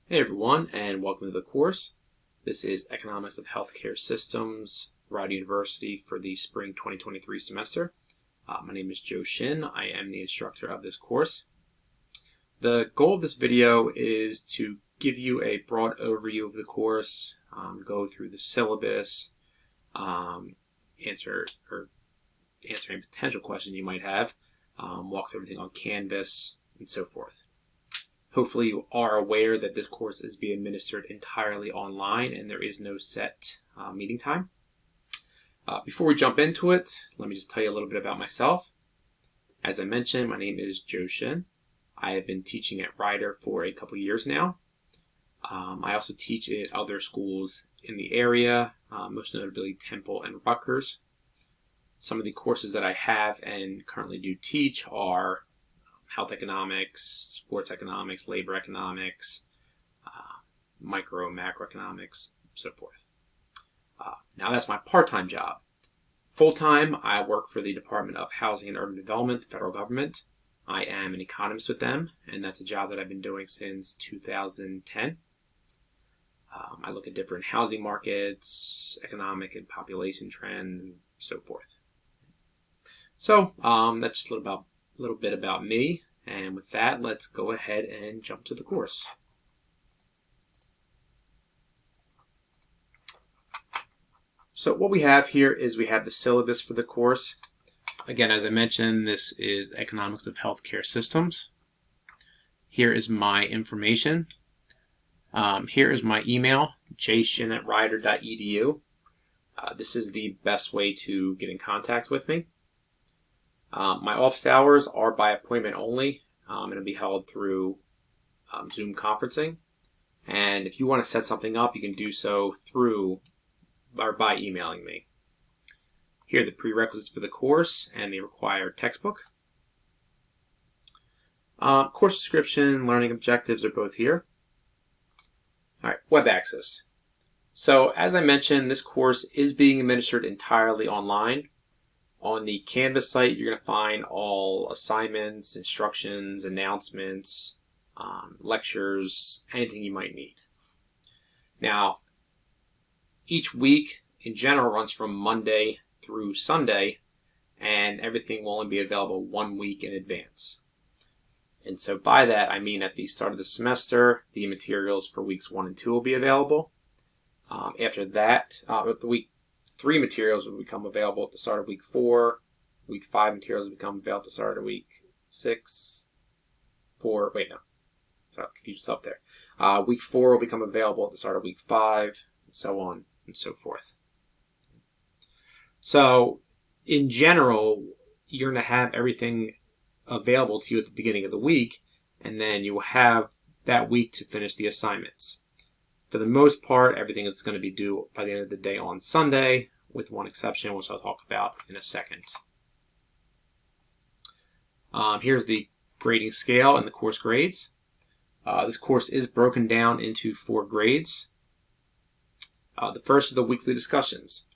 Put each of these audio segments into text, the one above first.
Hey everyone, and welcome to the course. This is Economics of Healthcare Systems, Rider University for the spring 2023 semester. My name is Joe Shin. I am the instructor of this course. The goal of this video is to give you a broad overview of the course, go through the syllabus, answering potential questions you might have, walk through everything on Canvas, and so forth. Hopefully you are aware that this course is being administered entirely online and there is no set meeting time. Before we jump into it, let me just tell you a little bit about myself. As I mentioned, my name is Joe Shin. I have been teaching at Rider for a couple years now. I also teach at other schools in the area, most notably Temple and Rutgers. Some of the courses that I have and currently do teach are health economics, sports economics, labor economics, micro and macroeconomics, so forth. Now that's my part-time job. Full-time, I work for the Department of Housing and Urban Development, the federal government. I am an economist with them, and that's a job that I've been doing since 2010. I look at different housing markets, economic and population trends, and so forth. So that's just a little bit about me, and with that, let's go ahead and jump to the course. So what we have here is we have the syllabus for the course. Again, as I mentioned, this is Economics of Healthcare Systems. Here is my information. Here is my email, jshin@rider.edu. This is the best way to get in contact with me. My office hours are by appointment only. It'll be held through Zoom conferencing. And if you want to set something up, you can do so through or by emailing me. Here are the prerequisites for the course and the required textbook. Course description, learning objectives are both here. All right, web access. So as I mentioned, this course is being administered entirely online. On the Canvas site, you're going to find all assignments, instructions, announcements, lectures, anything you might need. Now, each week in general runs from Monday through Sunday, and everything will only be available 1 week in advance. And so by that, I mean at the start of the semester, the materials for weeks 1 and 2 will be available. After that, the week 3 materials will become available at the start of week 4. Week 5 materials will become available at the start of week 6. Sorry, I confused myself there. Week 4 will become available at the start of week 5, and so on and so forth. So, in general, you're going to have everything available to you at the beginning of the week, and then you will have that week to finish the assignments. For the most part, everything is going to be due by the end of the day on Sunday, with one exception, which I'll talk about in a second. Here's the grading scale and the course grades. This course is broken down into 4 grades. The first is the weekly discussions.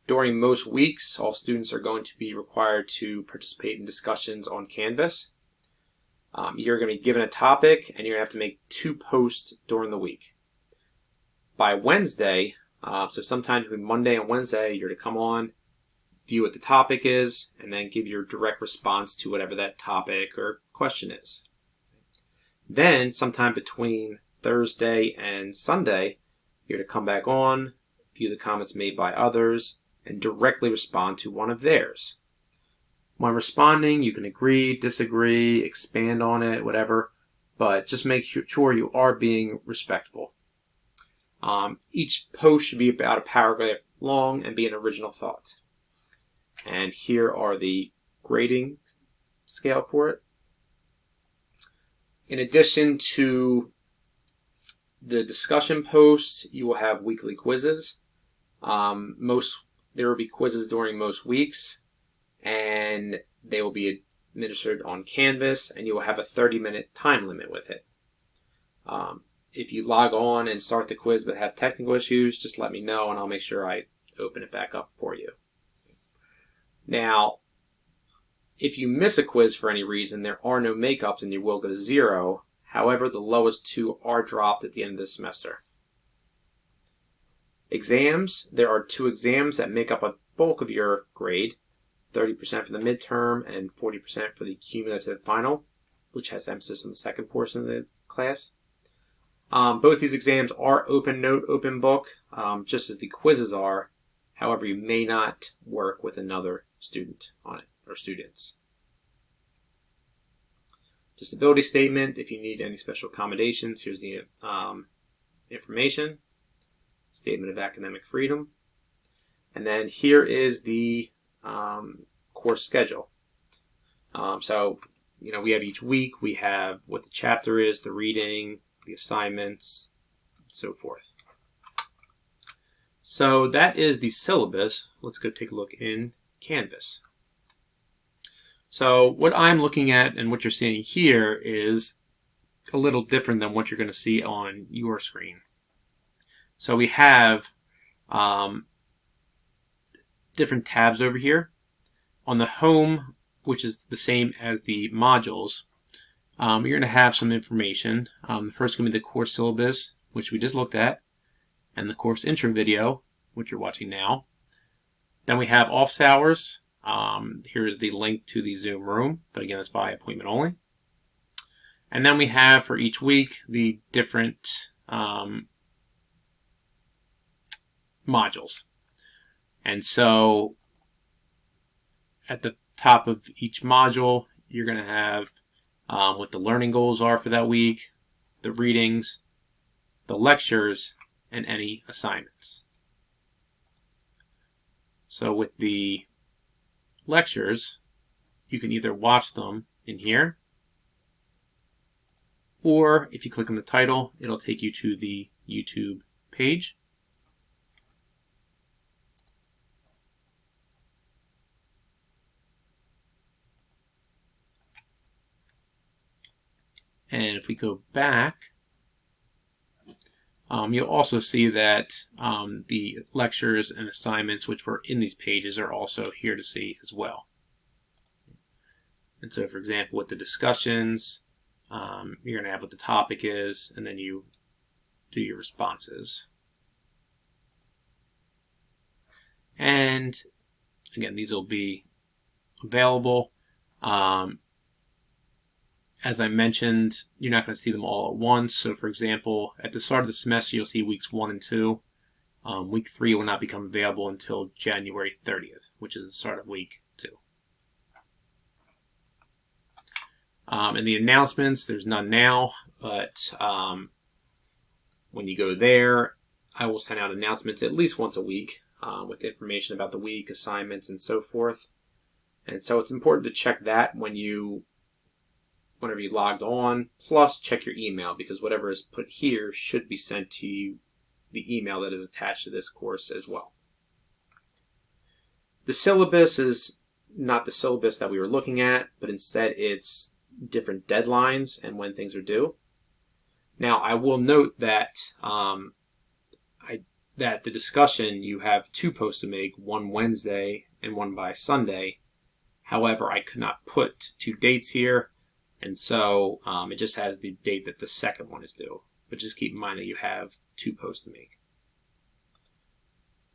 During most weeks, all students are going to be required to participate in discussions on Canvas. You're going to be given a topic, and you're going to have to make 2 posts during the week. By Wednesday, so sometime between Monday and Wednesday, you're to come on, view what the topic is, and then give your direct response to whatever that topic or question is. Then, sometime between Thursday and Sunday, you're to come back on, view the comments made by others, and directly respond to one of theirs. When responding, you can agree, disagree, expand on it, whatever, but just make sure you are being respectful. Each post should be about a paragraph long and be an original thought. And here are the grading scale for it. In addition to the discussion posts, you will have weekly quizzes. There will be quizzes during most weeks, and they will be administered on Canvas, and you will have a 30-minute time limit with it. If you log on and start the quiz but have technical issues, just let me know and I'll make sure I open it back up for you. Now, if you miss a quiz for any reason, there are no makeups and you will go to 0. However, the lowest two are dropped at the end of the semester. Exams, there are 2 exams that make up a bulk of your grade, 30% for the midterm and 40% for the cumulative final, which has emphasis on the second portion of the class. Both these exams are open note, open book, just as the quizzes are. However, you may not work with another student on it, or students. Disability statement, if you need any special accommodations, here's the information. Statement of academic freedom. And then here is the course schedule. So, we have each week, we have what the chapter is, the reading, the assignments, and so forth. So that is the syllabus. Let's go take a look in Canvas. So what I'm looking at and what you're seeing here is a little different than what you're going to see on your screen. So we have different tabs over here. On the home, which is the same as the modules, you're going to have some information. The first is going to be the course syllabus, which we just looked at, and the course intro video, which you're watching now. Then we have office hours. Here's the link to the Zoom room, but again, it's by appointment only. And then we have for each week the different modules. And so at the top of each module, you're going to have what the learning goals are for that week, the readings, the lectures, and any assignments. So with the lectures, you can either watch them in here, or if you click on the title, it'll take you to the YouTube page. And if we go back, you'll also see that the lectures and assignments which were in these pages are also here to see as well. And so, for example, with the discussions, you're going to have what the topic is, and then you do your responses. And again, these will be available. As I mentioned, you're not going to see them all at once. So, for example, at the start of the semester, you'll see weeks 1 and 2. Week 3 will not become available until January 30th, which is the start of week 2. And the announcements, there's none now, but when you go there, I will send out announcements at least once a week with information about the week, assignments, and so forth. And so it's important to check that whenever you logged on, plus check your email, because whatever is put here should be sent to you, the email that is attached to this course as well. The syllabus is not the syllabus that we were looking at, but instead it's different deadlines and when things are due. Now, I will note that that the discussion, you have 2 posts to make, one Wednesday and one by Sunday. However, I could not put 2 dates here, and so it just has the date that the second one is due. But just keep in mind that you have 2 posts to make.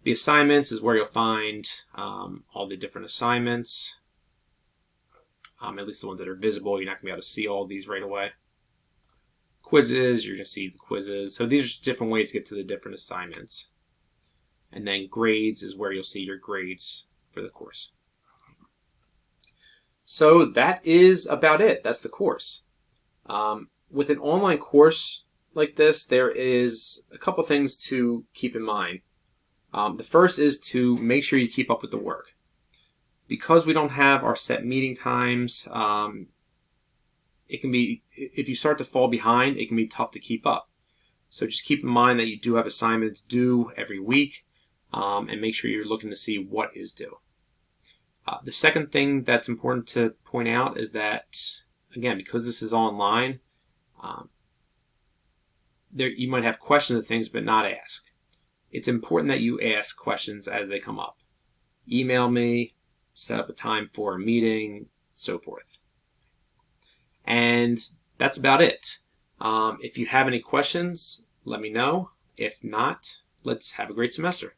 The assignments is where you'll find all the different assignments, at least the ones that are visible. You're not going to be able to see all of these right away. Quizzes, you're going to see the quizzes. So these are just different ways to get to the different assignments. And then grades is where you'll see your grades for the course. So that is about it. That's the course. With an online course like this, there is a couple things to keep in mind. The first is to make sure you keep up with the work. Because we don't have our set meeting times, it can be, if you start to fall behind, it can be tough to keep up. So just keep in mind that you do have assignments due every week, and make sure you're looking to see what is due. The second thing that's important to point out is that, again, because this is online, you might have questions of things but not ask. It's important that you ask questions as they come up. Email me, set up a time for a meeting, so forth. And that's about it. If you have any questions, let me know. If not, let's have a great semester.